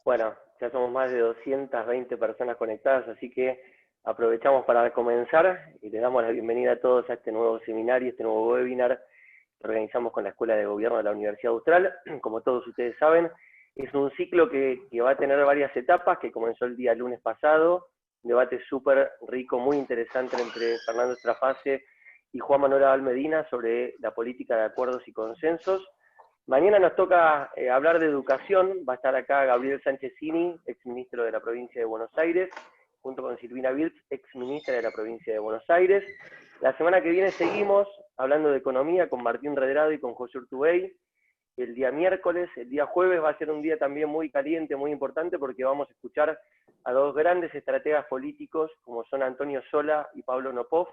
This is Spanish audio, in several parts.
Bueno, ya somos más de 220 personas conectadas, así que aprovechamos para comenzar y le damos la bienvenida a todos a este nuevo seminario, este nuevo webinar que organizamos con la Escuela de Gobierno de la Universidad Austral. Como todos ustedes saben, es un ciclo que va a tener varias etapas, que comenzó el día lunes pasado, un debate súper rico, muy interesante entre Fernando Estraface y Juan Manuel Abal-Medina sobre la política de acuerdos y consensos. Mañana nos toca hablar de educación. Va a estar acá Gabriel Sánchezini, exministro de la provincia de Buenos Aires, junto con Silvina Birz, exministra de la provincia de Buenos Aires. La semana que viene seguimos hablando de economía con Martín Redrado y con José Urtubey. El día miércoles, el día jueves va a ser un día también muy caliente, muy importante, porque vamos a escuchar a dos grandes estrategas políticos, como son Antonio Sola y Pablo Nopov.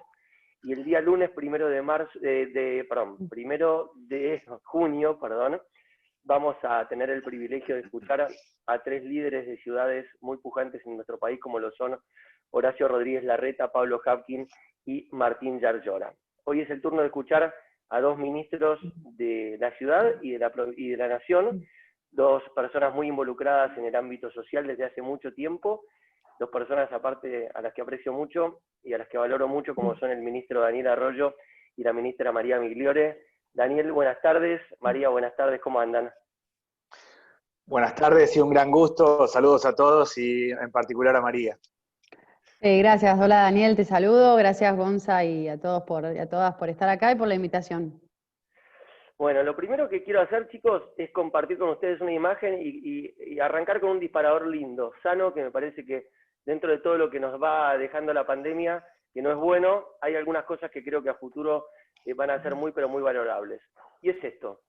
Y el día lunes, primero de junio, vamos a tener el privilegio de escuchar a tres líderes de ciudades muy pujantes en nuestro país, como lo son Horacio Rodríguez Larreta, Pablo Hapkin y Martín Yarlora. Hoy es el turno de escuchar a dos ministros de la ciudad y de la nación, dos personas muy involucradas en el ámbito social desde hace mucho tiempo, dos personas aparte a las que aprecio mucho y a las que valoro mucho, como son el ministro Daniel Arroyo y la ministra María Migliore. Daniel, buenas tardes. María, buenas tardes. ¿Cómo andan? Buenas tardes y un gran gusto. Saludos a todos y en particular a María. Gracias. Hola Daniel, te saludo. Gracias Gonza y a todos a todas por estar acá y por la invitación. Bueno, lo primero que quiero hacer, chicos, es compartir con ustedes una imagen y arrancar con un disparador lindo, sano, que me parece que dentro de todo lo que nos va dejando la pandemia, que no es bueno, hay algunas cosas que creo que a futuro van a ser muy, pero muy valorables. Y es esto.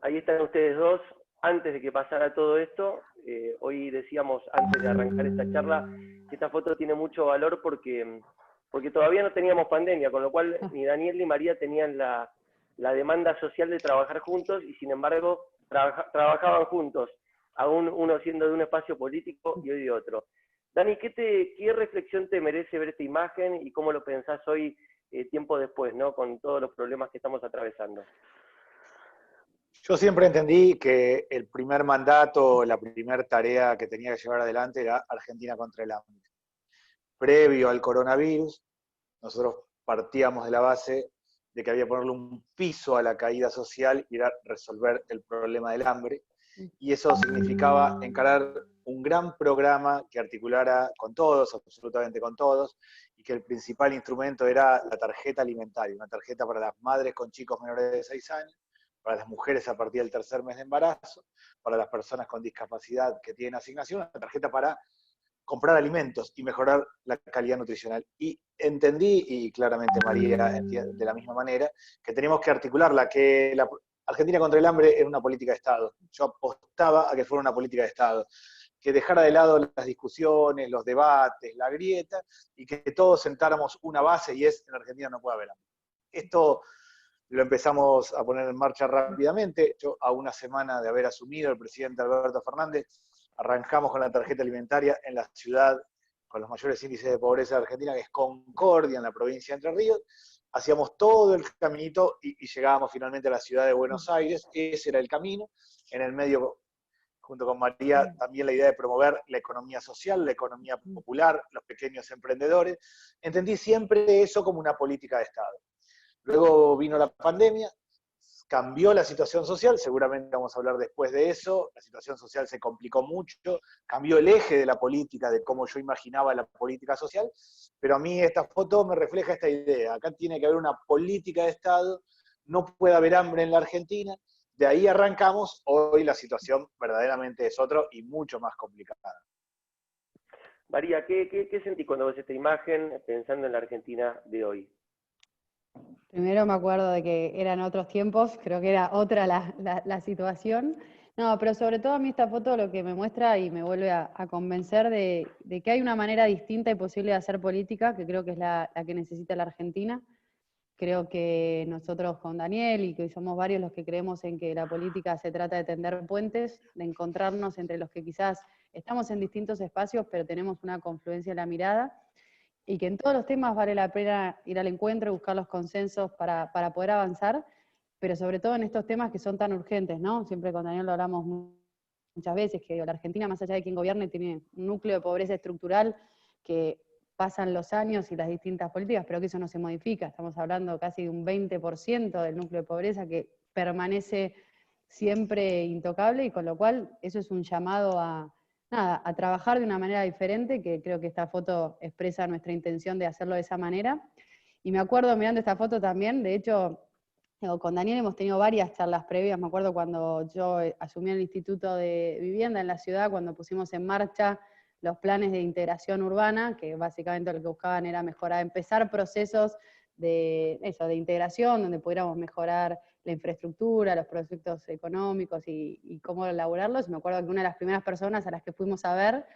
Ahí están ustedes dos. Antes de que pasara todo esto, hoy decíamos, antes de arrancar esta charla, que esta foto tiene mucho valor porque todavía no teníamos pandemia, con lo cual ni Daniel ni María tenían la demanda social de trabajar juntos, y sin embargo trabajaban juntos, aún uno siendo de un espacio político y hoy de otro. Dani, ¿qué reflexión te merece ver esta imagen y cómo lo pensás hoy, tiempo después, ¿no? Con todos los problemas que estamos atravesando? Yo siempre entendí que el primer mandato, la primera tarea que tenía que llevar adelante era Argentina contra el hambre. Previo al coronavirus, nosotros partíamos de la base de que había que ponerle un piso a la caída social y era resolver el problema del hambre. Y eso significaba encarar un gran programa que articulara con todos, absolutamente con todos, y que el principal instrumento era la tarjeta alimentaria, una tarjeta para las madres con chicos menores de 6 años, para las mujeres a partir del tercer mes de embarazo, para las personas con discapacidad que tienen asignación, una tarjeta para comprar alimentos y mejorar la calidad nutricional. Y entendí, y claramente María entiende de la misma manera, que teníamos que articularla, que la Argentina contra el hambre era una política de Estado. Yo apostaba a que fuera una política de Estado, que dejara de lado las discusiones, los debates, la grieta, y que todos sentáramos una base, y es: en Argentina no puede haber hambre. Esto lo empezamos a poner en marcha rápidamente. Yo, a una semana de haber asumido, el presidente Alberto Fernández, arrancamos con la tarjeta alimentaria en la ciudad con los mayores índices de pobreza de Argentina, que es Concordia, en la provincia de Entre Ríos. Hacíamos todo el caminito y llegábamos finalmente a la ciudad de Buenos Aires. Ese era el camino. En el medio, junto con María, también la idea de promover la economía social, la economía popular, los pequeños emprendedores. Entendí siempre eso como una política de Estado. Luego vino la pandemia, cambió la situación social, seguramente vamos a hablar después de eso. La situación social se complicó mucho, cambió el eje de la política, de cómo yo imaginaba la política social, pero a mí esta foto me refleja esta idea: acá tiene que haber una política de Estado, no puede haber hambre en la Argentina. De ahí arrancamos. Hoy la situación verdaderamente es otra y mucho más complicada. María, ¿qué sentís cuando ves esta imagen pensando en la Argentina de hoy? Primero me acuerdo de que eran otros tiempos, creo que era otra la situación. No, pero sobre todo a mí esta foto lo que me muestra y me vuelve a convencer de que hay una manera distinta y posible de hacer política, que creo que es la que necesita la Argentina. Creo que nosotros con Daniel, y que somos varios los que creemos en que la política se trata de tender puentes, de encontrarnos entre los que quizás estamos en distintos espacios, pero tenemos una confluencia en la mirada, y que en todos los temas vale la pena ir al encuentro y buscar los consensos para poder avanzar, pero sobre todo en estos temas que son tan urgentes, ¿no? Siempre con Daniel lo hablamos muchas veces, que la Argentina, más allá de quién gobierne, tiene un núcleo de pobreza estructural que pasan los años y las distintas políticas, pero que eso no se modifica. Estamos hablando casi de un 20% del núcleo de pobreza que permanece siempre intocable, y con lo cual eso es un llamado a trabajar de una manera diferente, que creo que esta foto expresa nuestra intención de hacerlo de esa manera. Y me acuerdo mirando esta foto también, de hecho, con Daniel hemos tenido varias charlas previas. Me acuerdo cuando yo asumí el Instituto de Vivienda en la ciudad, cuando pusimos en marcha los planes de integración urbana, que básicamente lo que buscaban era mejorar, empezar procesos de integración, donde pudiéramos mejorar la infraestructura, los proyectos económicos y cómo elaborarlos. Me acuerdo que una de las primeras personas a las que fuimos a ver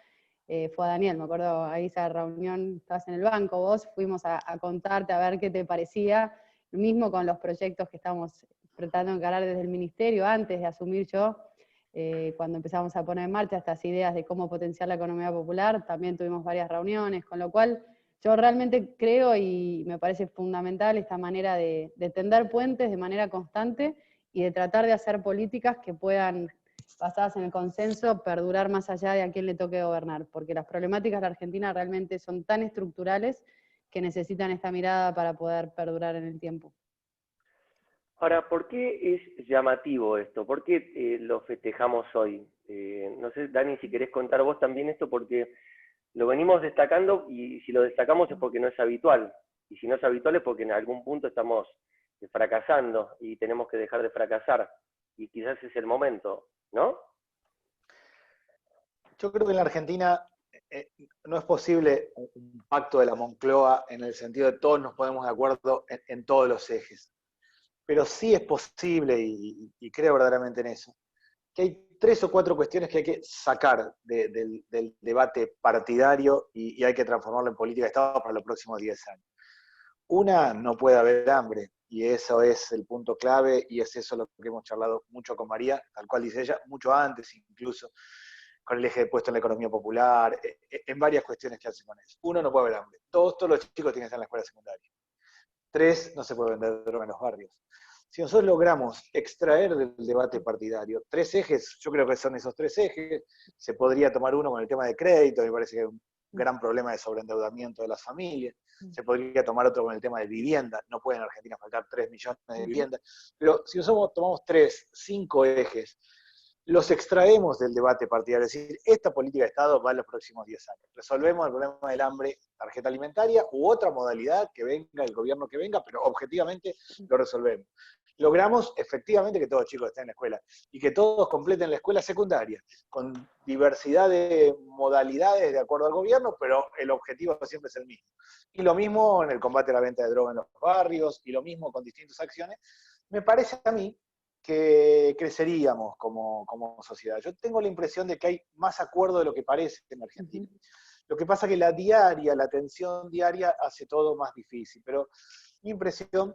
fue a Daniel. Me acuerdo ahí esa reunión, estabas en el banco vos, fuimos a contarte, a ver qué te parecía. Lo mismo con los proyectos que estábamos tratando de encarar desde el ministerio antes de asumir yo, cuando empezamos a poner en marcha estas ideas de cómo potenciar la economía popular, también tuvimos varias reuniones, con lo cual yo realmente creo y me parece fundamental esta manera de tender puentes de manera constante y de tratar de hacer políticas que puedan, basadas en el consenso, perdurar más allá de a quién le toque gobernar, porque las problemáticas de la Argentina realmente son tan estructurales que necesitan esta mirada para poder perdurar en el tiempo. Ahora, ¿por qué es llamativo esto? ¿Por qué lo festejamos hoy? No sé, Dani, si querés contar vos también esto, porque lo venimos destacando, y si lo destacamos es porque no es habitual. Y si no es habitual es porque en algún punto estamos fracasando y tenemos que dejar de fracasar. Y quizás es el momento, ¿no? Yo creo que en la Argentina no es posible un pacto de la Moncloa en el sentido de todos nos ponemos de acuerdo en todos los ejes. Pero sí es posible, y creo verdaderamente en eso, que hay 3 o 4 cuestiones que hay que sacar del debate partidario y hay que transformarlo en política de Estado para los próximos 10 años. Una, no puede haber hambre, y eso es el punto clave, y es eso lo que hemos charlado mucho con María, tal cual dice ella, mucho antes incluso, con el eje de puesto en la economía popular, en varias cuestiones que hacen con eso. Uno, no puede haber hambre. Todos los chicos tienen que estar en la escuela secundaria. 3, no se puede vender droga en los barrios. Si nosotros logramos extraer del debate partidario 3 ejes, yo creo que son esos 3 ejes, se podría tomar uno con el tema de crédito, me parece que hay un gran problema de sobreendeudamiento de las familias, se podría tomar otro con el tema de vivienda, no puede en Argentina faltar 3 millones de viviendas, pero si nosotros tomamos 3, 5 ejes, los extraemos del debate partidario, es decir, esta política de Estado va en los próximos 10 años. Resolvemos el problema del hambre, tarjeta alimentaria, u otra modalidad que venga, el gobierno que venga, pero objetivamente lo resolvemos. Logramos efectivamente que todos los chicos estén en la escuela y que todos completen la escuela secundaria, con diversidad de modalidades de acuerdo al gobierno, pero el objetivo siempre es el mismo. Y lo mismo en el combate a la venta de droga en los barrios, y lo mismo con distintas acciones. Me parece a mí que creceríamos como sociedad. Yo tengo la impresión de que hay más acuerdo de lo que parece en Argentina. Lo que pasa es que la atención diaria hace todo más difícil, pero mi impresión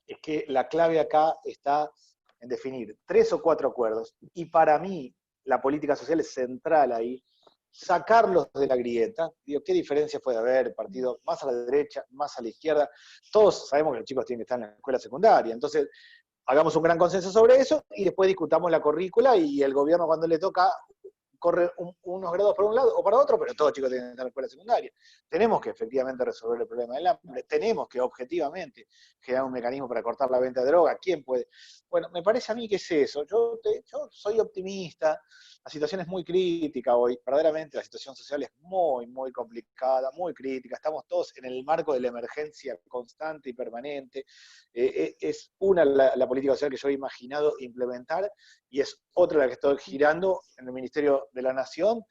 es que la clave acá está en definir 3 o 4 acuerdos, y para mí la política social es central ahí, sacarlos de la grieta. Digo, ¿qué diferencia puede haber? Partido más a la derecha, más a la izquierda. Todos sabemos que los chicos tienen que estar en la escuela secundaria, entonces hagamos un gran consenso sobre eso y después discutamos la currícula, y el gobierno, cuando le toca, corre unos grados para un lado o para otro, pero todos los chicos tienen que estar en la escuela secundaria. Tenemos que efectivamente resolver el problema del hambre, tenemos que objetivamente generar un mecanismo para cortar la venta de droga. ¿Quién puede? Bueno, me parece a mí que es eso. Yo soy optimista. La situación es muy crítica hoy, verdaderamente la situación social es muy, muy complicada, muy crítica. Estamos todos en el marco de la emergencia constante y permanente. Es una la política social que yo he imaginado implementar, y es otra la que estoy girando en el Ministerio de la Nación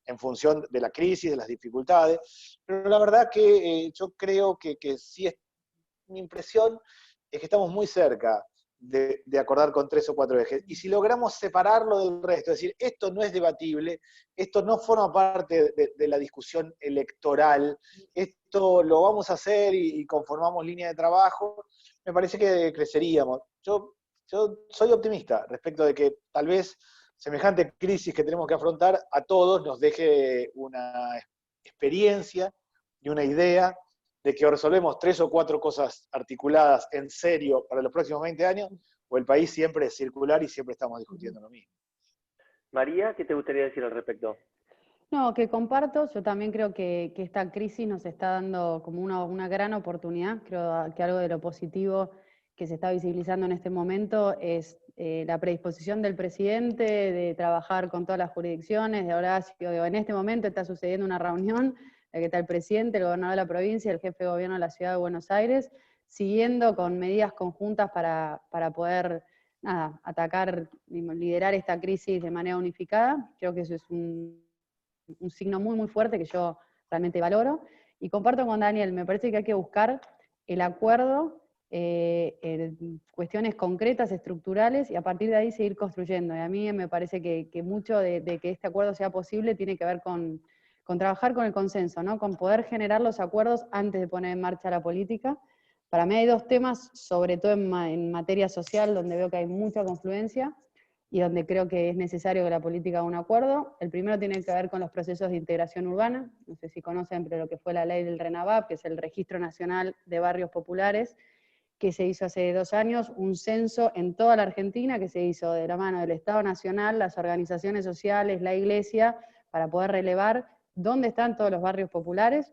en función de la crisis, de las dificultades. Pero la verdad que yo creo que sí, mi impresión es que estamos muy cerca de acordar con 3 o 4 ejes. Y si logramos separarlo del resto, es decir, esto no es debatible, esto no forma parte de la discusión electoral, esto lo vamos a hacer y conformamos línea de trabajo, me parece que creceríamos. Yo soy optimista respecto de que tal vez semejante crisis que tenemos que afrontar a todos nos deje una experiencia y una idea de que o resolvemos 3 o 4 cosas articuladas en serio para los próximos 20 años, o el país siempre es circular y siempre estamos discutiendo lo mismo. María, ¿qué te gustaría decir al respecto? No, que comparto, yo también creo que esta crisis nos está dando como una gran oportunidad. Creo que algo de lo positivo que se está visibilizando en este momento es la predisposición del presidente de trabajar con todas las jurisdicciones, de Horacio. En este momento está sucediendo una reunión en la que está el presidente, el gobernador de la provincia, el jefe de gobierno de la ciudad de Buenos Aires, siguiendo con medidas conjuntas para poder atacar, liderar esta crisis de manera unificada. Creo que eso es un signo muy, muy fuerte que yo realmente valoro. Y comparto con Daniel, me parece que hay que buscar el acuerdo en cuestiones concretas, estructurales, y a partir de ahí seguir construyendo. Y a mí me parece que mucho de que este acuerdo sea posible tiene que ver con trabajar con el consenso, ¿no? Con poder generar los acuerdos antes de poner en marcha la política. Para mí hay dos temas, sobre todo en materia social, donde veo que hay mucha confluencia, y donde creo que es necesario que la política haga un acuerdo. El primero tiene que ver con los procesos de integración urbana. No sé si conocen, pero lo que fue la ley del RENAVAP, que es el Registro Nacional de Barrios Populares, que se hizo hace 2 años, un censo en toda la Argentina, que se hizo de la mano del Estado Nacional, las organizaciones sociales, la Iglesia, para poder relevar dónde están todos los barrios populares.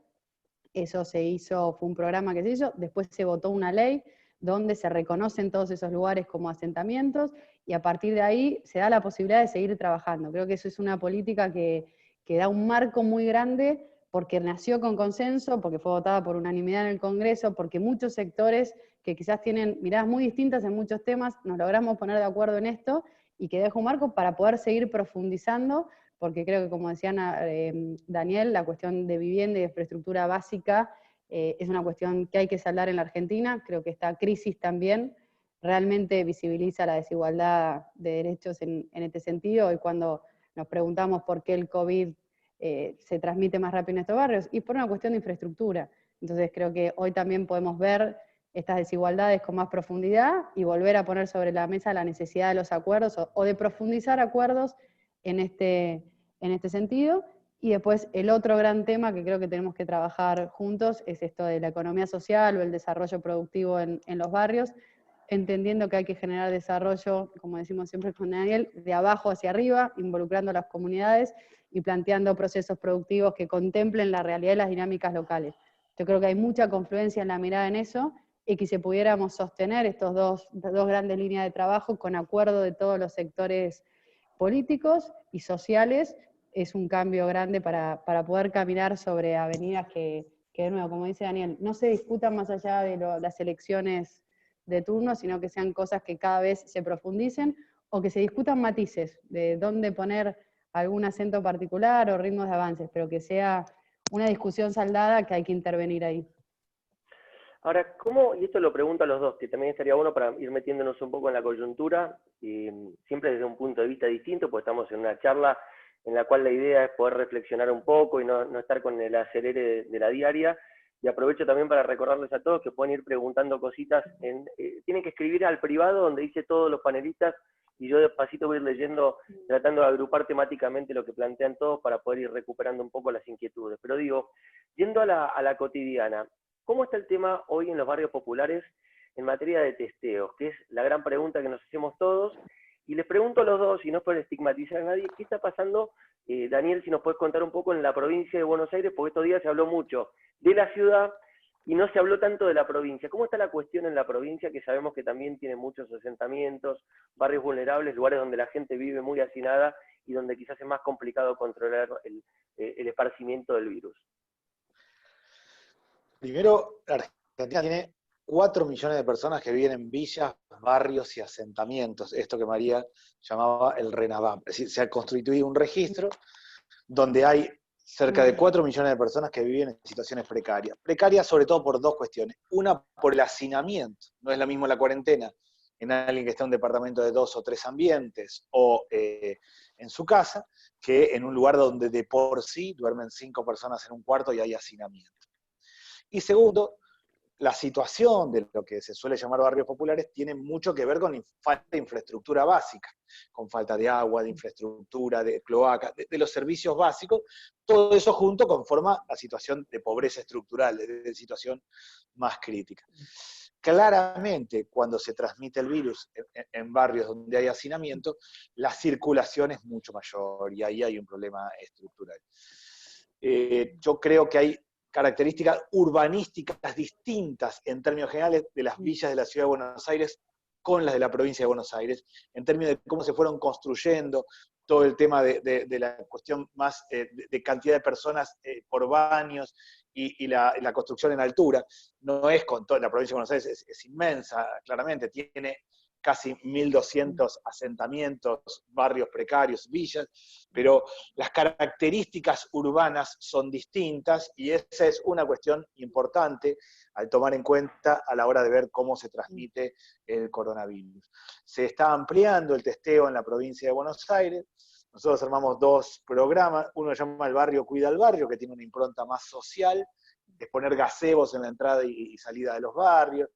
Eso se hizo, fue un programa que se hizo, después se votó una ley donde se reconocen todos esos lugares como asentamientos, y a partir de ahí se da la posibilidad de seguir trabajando. Creo que eso es una política que da un marco muy grande, porque nació con consenso, porque fue votada por unanimidad en el Congreso, porque muchos sectores que quizás tienen miradas muy distintas en muchos temas, nos logramos poner de acuerdo en esto, y que deja un marco para poder seguir profundizando, porque creo que, como decía Daniel, la cuestión de vivienda y de infraestructura básica es una cuestión que hay que saldar en la Argentina. Creo que esta crisis también realmente visibiliza la desigualdad de derechos en este sentido, y cuando nos preguntamos por qué el COVID se transmite más rápido en estos barrios, y por una cuestión de infraestructura. Entonces creo que hoy también podemos ver estas desigualdades con más profundidad y volver a poner sobre la mesa la necesidad de los acuerdos o de profundizar acuerdos en este sentido. Y después el otro gran tema que creo que tenemos que trabajar juntos es esto de la economía social o el desarrollo productivo en los barrios, entendiendo que hay que generar desarrollo, como decimos siempre con Daniel, de abajo hacia arriba, involucrando a las comunidades y planteando procesos productivos que contemplen la realidad y las dinámicas locales. Yo creo que hay mucha confluencia en la mirada en eso, y que si pudiéramos sostener estos dos grandes líneas de trabajo con acuerdo de todos los sectores políticos y sociales, es un cambio grande para poder caminar sobre avenidas que, de nuevo, como dice Daniel, no se discutan más allá de las elecciones de turno, sino que sean cosas que cada vez se profundicen, o que se discutan matices de dónde poner algún acento particular o ritmos de avances, pero que sea una discusión saldada, que hay que intervenir ahí. Ahora, ¿cómo, y esto lo pregunto a los dos, que también estaría bueno para ir metiéndonos un poco en la coyuntura, siempre desde un punto de vista distinto, porque estamos en una charla en la cual la idea es poder reflexionar un poco y no estar con el acelere de la diaria, y aprovecho también para recordarles a todos que pueden ir preguntando cositas, tienen que escribir al privado donde dice todos los panelistas, y yo despacito voy a ir leyendo, tratando de agrupar temáticamente lo que plantean todos para poder ir recuperando un poco las inquietudes. Pero digo, yendo a la cotidiana, ¿cómo está el tema hoy en los barrios populares en materia de testeos? Que es la gran pregunta que nos hacemos todos. Y les pregunto a los dos, y no es por estigmatizar a nadie, ¿qué está pasando? Daniel, si nos puedes contar un poco en la provincia de Buenos Aires, porque estos días se habló mucho de la ciudad y no se habló tanto de la provincia. ¿Cómo está la cuestión en la provincia, que sabemos que también tiene muchos asentamientos, barrios vulnerables, lugares donde la gente vive muy hacinada y donde quizás es más complicado controlar el esparcimiento del virus? Primero, la Argentina tiene 4 millones de personas que viven en villas, barrios y asentamientos, esto que María llamaba el RENAVAP. Es decir, se ha constituido un registro donde hay cerca de 4 millones de personas que viven en situaciones precarias. Precarias sobre todo por 2 cuestiones. Una, por el hacinamiento. No es lo mismo la cuarentena en alguien que está en un departamento de 2 o 3 ambientes o en su casa, que en un lugar donde de por sí duermen 5 personas en un cuarto y hay hacinamiento. Y segundo, la situación de lo que se suele llamar barrios populares tiene mucho que ver con falta de infraestructura básica, con falta de agua, de infraestructura, de cloaca, de los servicios básicos. Todo eso junto conforma la situación de pobreza estructural, de situación más crítica. claramente cuando se transmite el virus en barrios donde hay hacinamiento, la circulación es mucho mayor y ahí hay un problema estructural. Yo creo que hay características urbanísticas distintas en términos generales de las villas de la Ciudad de Buenos Aires con las de la provincia de Buenos Aires, en términos de cómo se fueron construyendo, todo el tema de la cuestión más de cantidad de personas por baños y la construcción en altura. No es con toda la provincia de Buenos Aires, es inmensa, claramente, tiene casi 1.200 asentamientos, barrios precarios, villas, pero las características urbanas son distintas y esa es una cuestión importante al tomar en cuenta a la hora de ver cómo se transmite el coronavirus. Se está ampliando el testeo en la provincia de Buenos Aires. Nosotros armamos 2 programas, uno se llama El Barrio Cuida al Barrio, que tiene una impronta más social, es poner gazebos en la entrada y salida de los barrios,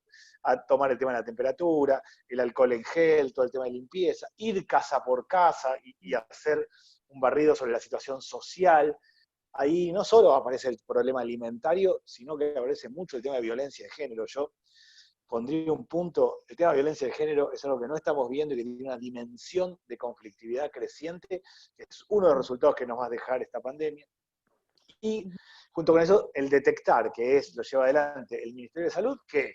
a tomar el tema de la temperatura, el alcohol en gel, todo el tema de limpieza, ir casa por casa y hacer un barrido sobre la situación social. Ahí no solo aparece el problema alimentario, sino que aparece mucho el tema de violencia de género. Yo pondría un punto, el tema de violencia de género es algo que no estamos viendo y que tiene una dimensión de conflictividad creciente, que es uno de los resultados que nos va a dejar esta pandemia. Y junto con eso, el detectar, que lo lleva adelante el Ministerio de Salud, que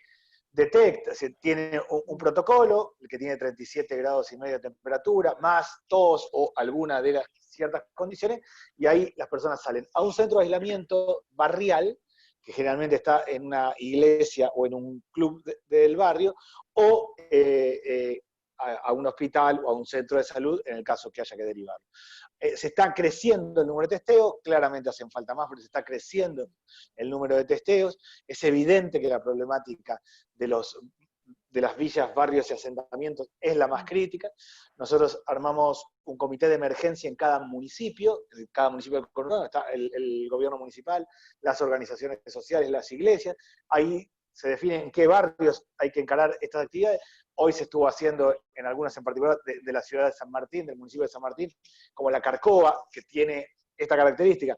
detecta, tiene un protocolo, el que tiene 37 grados y medio de temperatura, más tos o alguna de las ciertas condiciones, y ahí las personas salen a un centro de aislamiento barrial, que generalmente está en una iglesia o en un club del barrio, o a un hospital o a un centro de salud, en el caso que haya que derivarlo. Se está creciendo el número de testeos, claramente hacen falta más, pero se está creciendo el número de testeos. Es evidente que la problemática de las villas, barrios y asentamientos es la más crítica. Nosotros armamos un comité de emergencia en cada municipio del conurbano, está el gobierno municipal, las organizaciones sociales, las iglesias. Ahí se define en qué barrios hay que encarar estas actividades. Hoy se estuvo haciendo en algunas en particular de la ciudad de San Martín, del municipio de San Martín, como la Carcova, que tiene esta característica.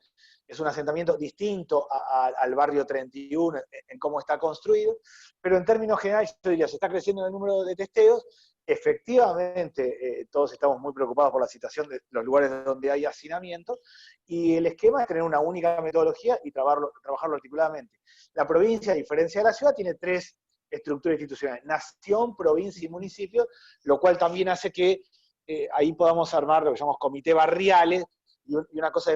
Es un asentamiento distinto al barrio 31 en cómo está construido, pero en términos generales yo diría, se está creciendo el número de testeos. Efectivamente, todos estamos muy preocupados por la situación de los lugares donde hay hacinamiento, y el esquema es tener una única metodología y trabajarlo articuladamente. La provincia, a diferencia de la ciudad, tiene 3 estructuras institucionales: nación, provincia y municipio, lo cual también hace que ahí podamos armar lo que llamamos comité barriales y una cosa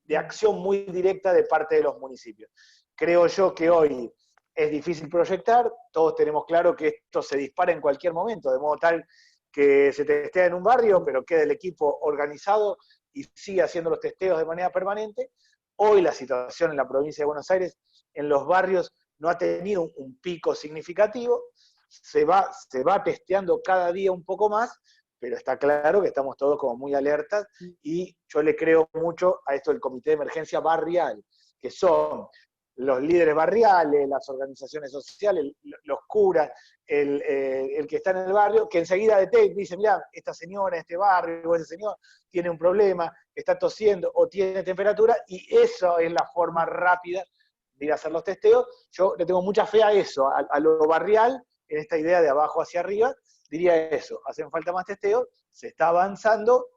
de acción muy directa de parte de los municipios. Creo yo que hoy es difícil proyectar, todos tenemos claro que esto se dispara en cualquier momento, de modo tal que se testea en un barrio, pero queda el equipo organizado y sigue haciendo los testeos de manera permanente. Hoy la situación en la provincia de Buenos Aires, en los barrios, no ha tenido un pico significativo, se va testeando cada día un poco más, pero está claro que estamos todos como muy alertas, y yo le creo mucho a esto del comité de emergencia barrial, que son los líderes barriales, las organizaciones sociales, los curas, el que está en el barrio, que enseguida detecta y dice, mira, esta señora en este barrio o ese señor tiene un problema, está tosiendo o tiene temperatura, y eso es la forma rápida de ir a hacer los testeos. Yo le tengo mucha fe a eso, a lo barrial, en esta idea de abajo hacia arriba. Diría eso, hacen falta más testeos, se está avanzando,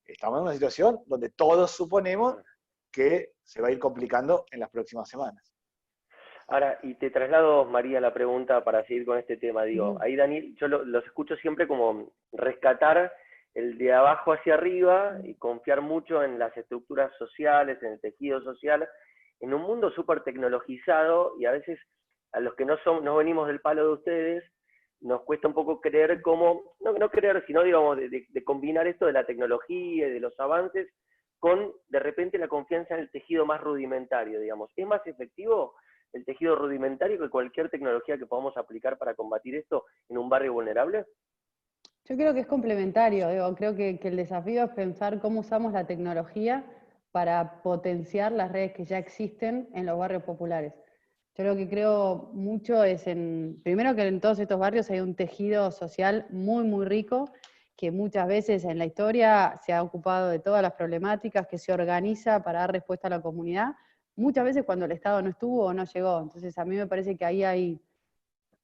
estamos en una situación donde todos suponemos que se va a ir complicando en las próximas semanas. Ahora, y te traslado, María, la pregunta para seguir con este tema. Digo, ahí Daniel, yo los escucho siempre como rescatar el de abajo hacia arriba y confiar mucho en las estructuras sociales, en el tejido social, en un mundo súper tecnologizado, y a veces a los que no venimos del palo de ustedes, nos cuesta un poco creer cómo, no creer, sino digamos, de combinar esto de la tecnología y de los avances con, de repente, la confianza en el tejido más rudimentario, digamos. ¿Es más efectivo el tejido rudimentario que cualquier tecnología que podamos aplicar para combatir esto en un barrio vulnerable? Yo creo que es complementario, digo, creo que el desafío es pensar cómo usamos la tecnología para potenciar las redes que ya existen en los barrios populares. Yo lo que creo mucho es primero que en todos estos barrios hay un tejido social muy, muy rico, que muchas veces en la historia se ha ocupado de todas las problemáticas, que se organiza para dar respuesta a la comunidad, muchas veces cuando el Estado no estuvo o no llegó. Entonces a mí me parece que ahí hay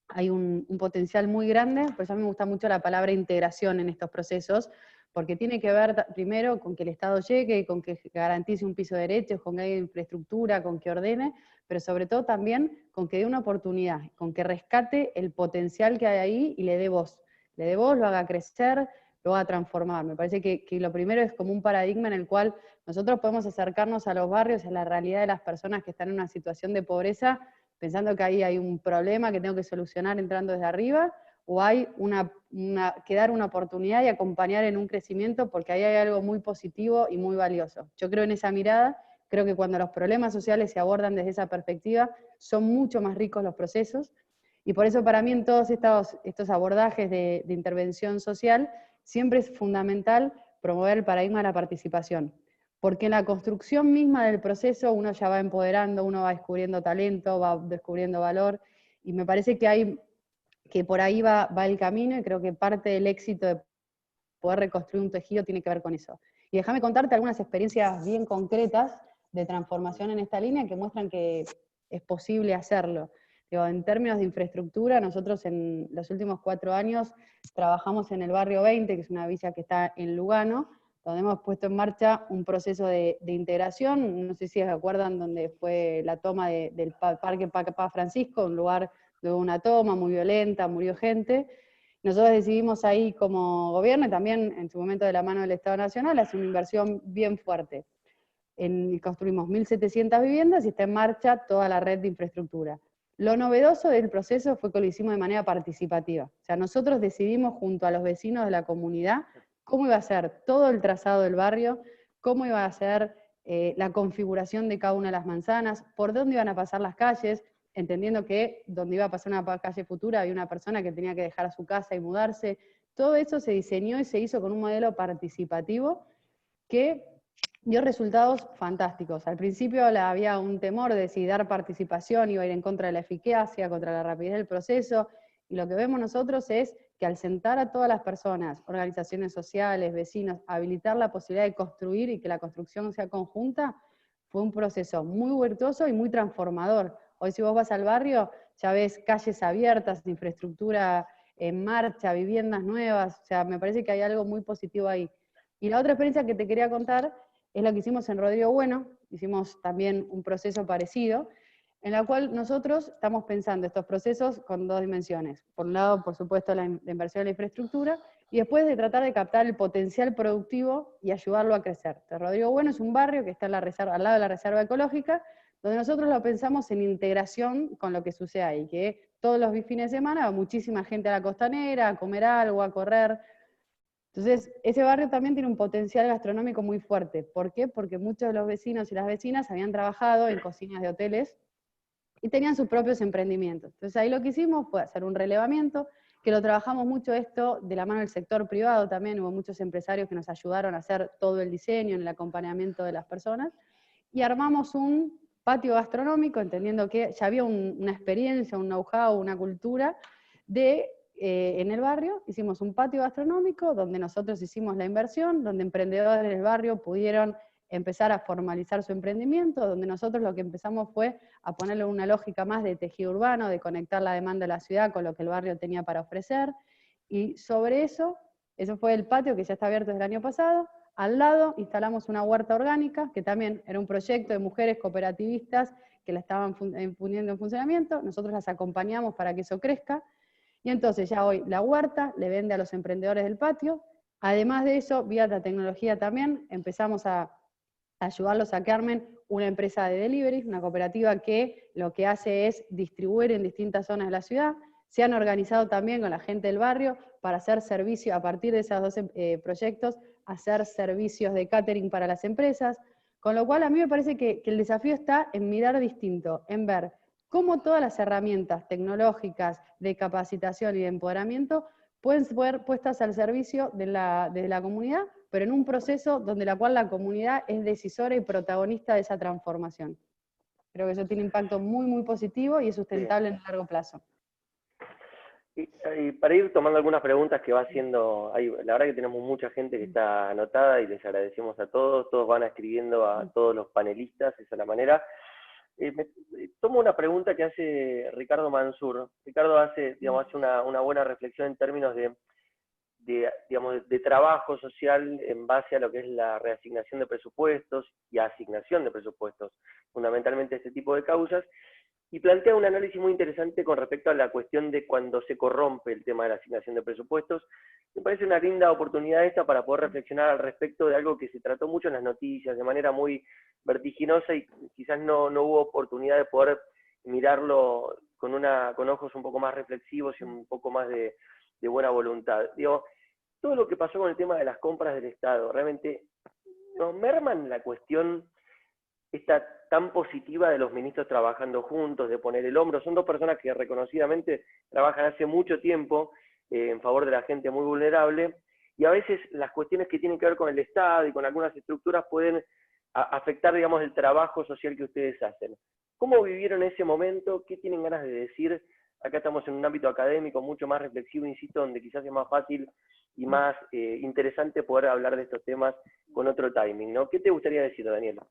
hay un potencial muy grande, por eso a mí me gusta mucho la palabra integración en estos procesos, porque tiene que ver primero con que el Estado llegue, con que garantice un piso de derechos, con que haya infraestructura, con que ordene, pero sobre todo también con que dé una oportunidad, con que rescate el potencial que hay ahí y le dé voz. Le dé voz, lo haga crecer, lo haga transformar. Me parece que lo primero es como un paradigma en el cual nosotros podemos acercarnos a los barrios, a la realidad de las personas que están en una situación de pobreza, pensando que ahí hay un problema que tengo que solucionar entrando desde arriba, o hay que dar una oportunidad y acompañar en un crecimiento, porque ahí hay algo muy positivo y muy valioso. Yo creo en esa mirada, creo que cuando los problemas sociales se abordan desde esa perspectiva, son mucho más ricos los procesos, y por eso para mí en todos estos abordajes de intervención social, siempre es fundamental promover el paradigma de la participación, porque en la construcción misma del proceso uno ya va empoderando, uno va descubriendo talento, va descubriendo valor, y me parece que por ahí va el camino, y creo que parte del éxito de poder reconstruir un tejido tiene que ver con eso. Y déjame contarte algunas experiencias bien concretas de transformación en esta línea que muestran que es posible hacerlo. Digo, en términos de infraestructura, nosotros en los últimos 4 años trabajamos en el barrio 20, que es una villa que está en Lugano, donde hemos puesto en marcha un proceso de integración. No sé si se acuerdan donde fue la toma del Parque Papa Francisco, un lugar de una toma muy violenta, murió gente. Nosotros decidimos ahí como gobierno, y también en su momento de la mano del Estado Nacional, hacer una inversión bien fuerte. Construimos 1.700 viviendas y está en marcha toda la red de infraestructura. Lo novedoso del proceso fue que lo hicimos de manera participativa. O sea, nosotros decidimos junto a los vecinos de la comunidad cómo iba a ser todo el trazado del barrio, cómo iba a ser la configuración de cada una de las manzanas, por dónde iban a pasar las calles, entendiendo que donde iba a pasar una calle futura había una persona que tenía que dejar su casa y mudarse. Todo eso se diseñó y se hizo con un modelo participativo que dio resultados fantásticos. Al principio había un temor de si dar participación iba a ir en contra de la eficacia, contra la rapidez del proceso, y lo que vemos nosotros es que al sentar a todas las personas, organizaciones sociales, vecinos, habilitar la posibilidad de construir y que la construcción sea conjunta, fue un proceso muy virtuoso y muy transformador. Hoy si vos vas al barrio, ya ves calles abiertas, infraestructura en marcha, viviendas nuevas, o sea, me parece que hay algo muy positivo ahí. Y la otra experiencia que te quería contar es la que hicimos en Rodrigo Bueno, hicimos también un proceso parecido, en la cual nosotros estamos pensando estos procesos con 2 dimensiones. Por un lado, por supuesto, la inversión en la infraestructura, y después de tratar de captar el potencial productivo y ayudarlo a crecer. Entonces, Rodrigo Bueno es un barrio que está en la reserva, al lado de la reserva ecológica, donde nosotros lo pensamos en integración con lo que sucede ahí, que todos los fines de semana va muchísima gente a la costanera, a comer algo, a correr. Entonces, ese barrio también tiene un potencial gastronómico muy fuerte. ¿Por qué? Porque muchos de los vecinos y las vecinas habían trabajado en cocinas de hoteles y tenían sus propios emprendimientos. Entonces ahí lo que hicimos fue hacer un relevamiento, que lo trabajamos mucho esto de la mano del sector privado también, hubo muchos empresarios que nos ayudaron a hacer todo el diseño, en el acompañamiento de las personas, y armamos un patio gastronómico, entendiendo que ya había una experiencia, un know-how, una cultura en el barrio. Hicimos un patio gastronómico donde nosotros hicimos la inversión, donde emprendedores del barrio pudieron empezar a formalizar su emprendimiento, donde nosotros lo que empezamos fue a ponerle una lógica más de tejido urbano, de conectar la demanda de la ciudad con lo que el barrio tenía para ofrecer, y sobre eso fue el patio que ya está abierto desde el año pasado. Al lado instalamos una huerta orgánica, que también era un proyecto de mujeres cooperativistas que la estaban poniendo en funcionamiento, nosotros las acompañamos para que eso crezca, y entonces ya hoy la huerta le vende a los emprendedores del patio. Además de eso, vía la tecnología también, empezamos a ayudarlos a que armen una empresa de delivery, una cooperativa que lo que hace es distribuir en distintas zonas de la ciudad. Se han organizado también con la gente del barrio para hacer servicio, a partir de esos 12 proyectos, hacer servicios de catering para las empresas, con lo cual a mí me parece que el desafío está en mirar distinto, en ver cómo todas las herramientas tecnológicas de capacitación y de empoderamiento pueden ser puestas al servicio de la comunidad, pero en un proceso donde la cual la comunidad es decisora y protagonista de esa transformación. Creo que eso tiene impacto muy, muy positivo y es sustentable en el largo plazo. Y para ir tomando algunas preguntas que va haciendo, la verdad que tenemos mucha gente que está anotada y les agradecemos a todos van escribiendo a todos los panelistas, esa es la manera. Tomo una pregunta que hace Ricardo Mansur. Ricardo hace, digamos, hace una buena reflexión en términos digamos, de trabajo social en base a lo que es la reasignación de presupuestos y asignación de presupuestos, fundamentalmente este tipo de causas, y plantea un análisis muy interesante con respecto a la cuestión de cuando se corrompe el tema de la asignación de presupuestos. Me parece una linda oportunidad esta para poder reflexionar al respecto de algo que se trató mucho en las noticias, de manera muy vertiginosa, y quizás no hubo oportunidad de poder mirarlo con ojos un poco más reflexivos y un poco más de buena voluntad. Digo, todo lo que pasó con el tema de las compras del Estado, realmente nos merman la cuestión esta tan positiva de los ministros trabajando juntos, de poner el hombro. Son dos personas que reconocidamente trabajan hace mucho tiempo en favor de la gente muy vulnerable, y a veces las cuestiones que tienen que ver con el Estado y con algunas estructuras pueden afectar, digamos, el trabajo social que ustedes hacen. ¿Cómo vivieron ese momento? ¿Qué tienen ganas de decir? Acá estamos en un ámbito académico mucho más reflexivo, insisto, donde quizás es más fácil y más interesante poder hablar de estos temas con otro timing, ¿no? ¿Qué te gustaría decir, Daniela?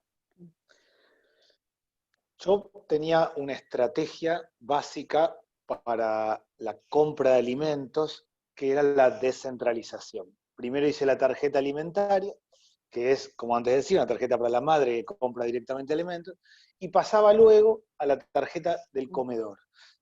Yo tenía una estrategia básica para la compra de alimentos, que era la descentralización. Primero hice la tarjeta alimentaria, que es, como antes decía, una tarjeta para la madre que compra directamente alimentos, y pasaba luego a la tarjeta del comedor,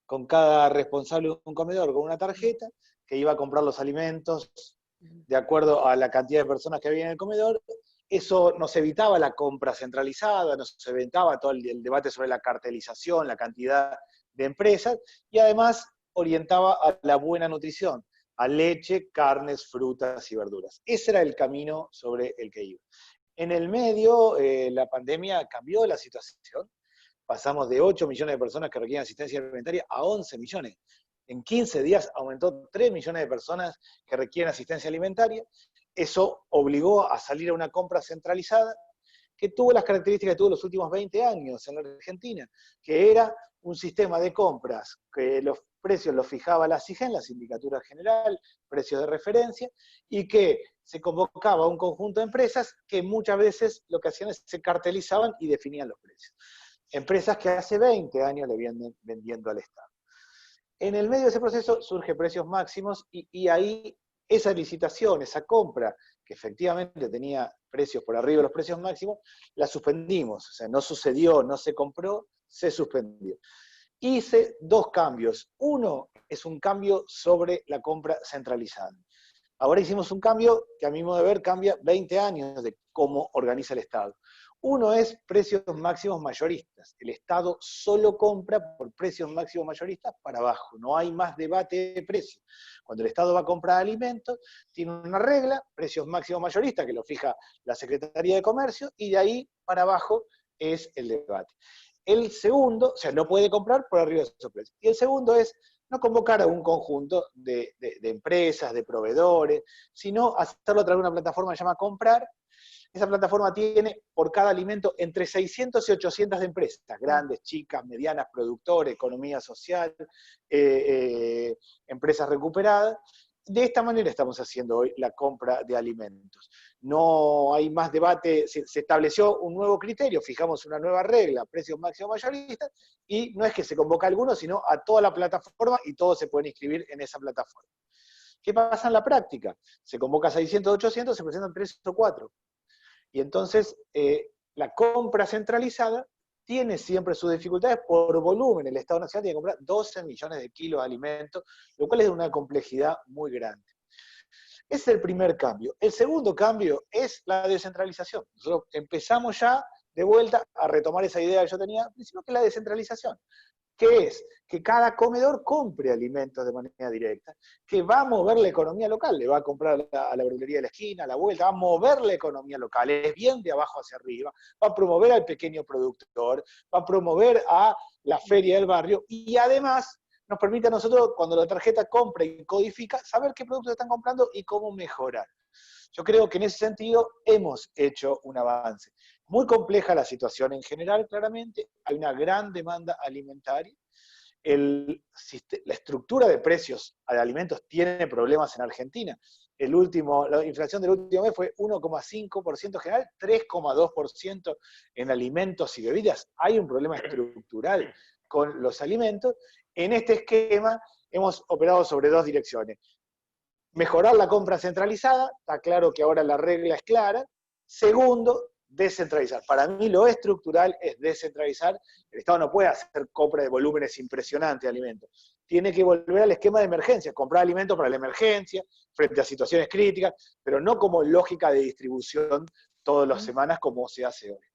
con cada responsable de un comedor con una tarjeta que iba a comprar los alimentos de acuerdo a la cantidad de personas que había en el comedor. Eso nos evitaba la compra centralizada, nos evitaba todo el debate sobre la cartelización, la cantidad de empresas, y además orientaba a la buena nutrición, a leche, carnes, frutas y verduras. Ese era el camino sobre el que iba. En el medio, la pandemia cambió la situación. Pasamos de 8 millones de personas que requieren asistencia alimentaria a 11 millones. En 15 días aumentó 3 millones de personas que requieren asistencia alimentaria. Eso obligó a salir a una compra centralizada que tuvo las características que tuvo los últimos 20 años en la Argentina, que era un sistema de compras que los precios los fijaba la SIGEN, la Sindicatura General, precios de referencia, y que se convocaba a un conjunto de empresas que muchas veces lo que hacían es se cartelizaban y definían los precios. Empresas que hace 20 años le vienen vendiendo al Estado. En el medio de ese proceso surge Precios Máximos y ahí esa licitación, esa compra, que efectivamente tenía precios por arriba de los precios máximos, la suspendimos. O sea, no sucedió, no se compró, se suspendió. Hice dos cambios. Uno es un cambio sobre la compra centralizada. Ahora hicimos un cambio que a mi modo de ver cambia 20 años de cómo organiza el Estado. Uno es precios máximos mayoristas. El Estado solo compra por precios máximos mayoristas para abajo. No hay más debate de precios. Cuando el Estado va a comprar alimentos, tiene una regla, precios máximos mayoristas, que lo fija la Secretaría de Comercio, y de ahí para abajo es el debate. El segundo, o sea, no puede comprar por arriba de esos precios. Y el segundo es no convocar a un conjunto de empresas, de proveedores, sino hacerlo a través de una plataforma que se llama Comprar. Esa plataforma tiene por cada alimento entre 600 y 800 de empresas, grandes, chicas, medianas, productores, economía social, empresas recuperadas. De esta manera estamos haciendo hoy la compra de alimentos. No hay más debate, se estableció un nuevo criterio, fijamos una nueva regla, precios máximos mayoristas, y no es que se convoca a alguno, sino a toda la plataforma y todos se pueden inscribir en esa plataforma. ¿Qué pasa en la práctica? Se convoca a 600, 800, se presentan 3 o 4. Y entonces la compra centralizada tiene siempre sus dificultades por volumen. El Estado Nacional tiene que comprar 12 millones de kilos de alimentos, lo cual es de una complejidad muy grande. Ese es el primer cambio. El segundo cambio es la descentralización. Nosotros empezamos ya de vuelta a retomar esa idea que yo tenía al principio, que es la descentralización. ¿Qué es? Que cada comedor compre alimentos de manera directa, que va a mover la economía local, le va a comprar a la verdulería de la esquina, a la vuelta, va a mover la economía local, es bien de abajo hacia arriba, va a promover al pequeño productor, va a promover a la feria del barrio, y además nos permite a nosotros, cuando la tarjeta compra y codifica, saber qué productos están comprando y cómo mejorar. Yo creo que en ese sentido hemos hecho un avance. Muy compleja la situación en general, claramente, hay una gran demanda alimentaria, la estructura de precios de alimentos tiene problemas en Argentina. la inflación del último mes fue 1,5% general, 3,2% en alimentos y bebidas. Hay un problema estructural con los alimentos. En este esquema hemos operado sobre dos direcciones. Mejorar la compra centralizada, está claro que ahora la regla es clara. Segundo, descentralizar. Para mí lo estructural es descentralizar. El Estado no puede hacer compra de volúmenes impresionantes de alimentos. Tiene que volver al esquema de emergencia, comprar alimentos para la emergencia, frente a situaciones críticas, pero no como lógica de distribución todas las semanas como se hace hoy.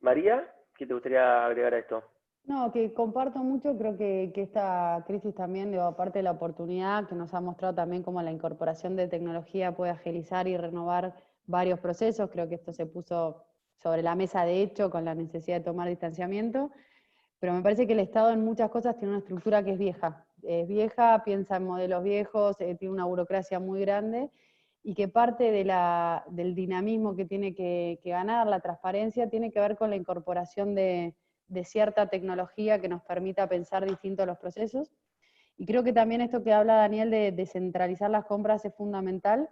María, ¿qué te gustaría agregar a esto? No, que comparto mucho, creo que esta crisis también, digo, aparte de la oportunidad que nos ha mostrado también cómo la incorporación de tecnología puede agilizar y renovar varios procesos, creo que esto se puso sobre la mesa de hecho con la necesidad de tomar distanciamiento, pero me parece que el Estado en muchas cosas tiene una estructura que es vieja, piensa en modelos viejos, tiene una burocracia muy grande, y que parte del dinamismo que tiene que ganar, la transparencia, tiene que ver con la incorporación de cierta tecnología que nos permita pensar distintos los procesos. Y creo que también esto que habla Daniel de descentralizar las compras es fundamental,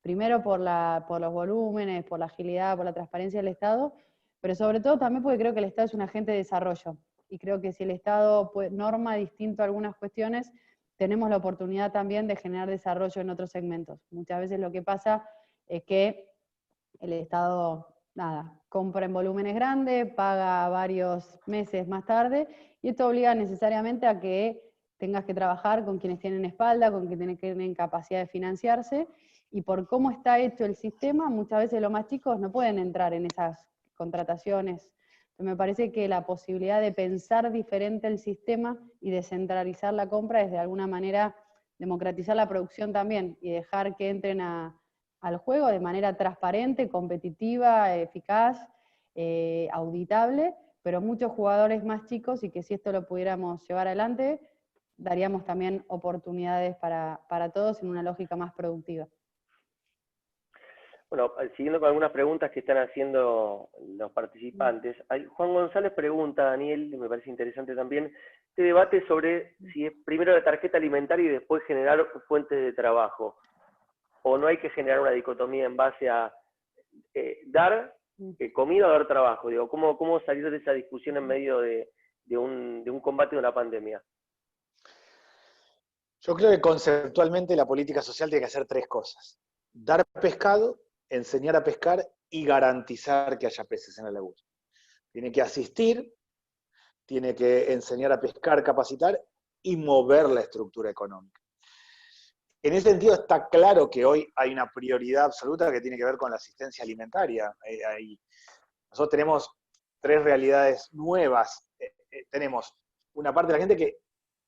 primero por los volúmenes, por la agilidad, por la transparencia del Estado, pero sobre todo también porque creo que el Estado es un agente de desarrollo. Y creo que si el Estado norma distinto algunas cuestiones, tenemos la oportunidad también de generar desarrollo en otros segmentos. Muchas veces lo que pasa es que el Estado, compra en volúmenes grandes, paga varios meses más tarde, y esto obliga necesariamente a que tengas que trabajar con quienes tienen espalda, con quienes tienen capacidad de financiarse, y por cómo está hecho el sistema, muchas veces los más chicos no pueden entrar en esas contrataciones. Me parece que la posibilidad de pensar diferente el sistema y descentralizar la compra es de alguna manera democratizar la producción también y dejar que entren al juego de manera transparente, competitiva, eficaz, auditable, pero muchos jugadores más chicos, y que si esto lo pudiéramos llevar adelante, daríamos también oportunidades para todos en una lógica más productiva. Bueno, siguiendo con algunas preguntas que están haciendo los participantes, Juan González pregunta, Daniel, y me parece interesante también, este debate sobre si es primero la tarjeta alimentaria y después generar fuentes de trabajo, o no hay que generar una dicotomía en base a dar comida o dar trabajo. Digo, ¿cómo salir de esa discusión en medio de un combate de una pandemia? Yo creo que conceptualmente la política social tiene que hacer tres cosas: dar pescado, enseñar a pescar y garantizar que haya peces en la laguna. Tiene que asistir, tiene que enseñar a pescar, capacitar y mover la estructura económica. En ese sentido está claro que hoy hay una prioridad absoluta que tiene que ver con la asistencia alimentaria. Nosotros tenemos tres realidades nuevas. Tenemos una parte de la gente que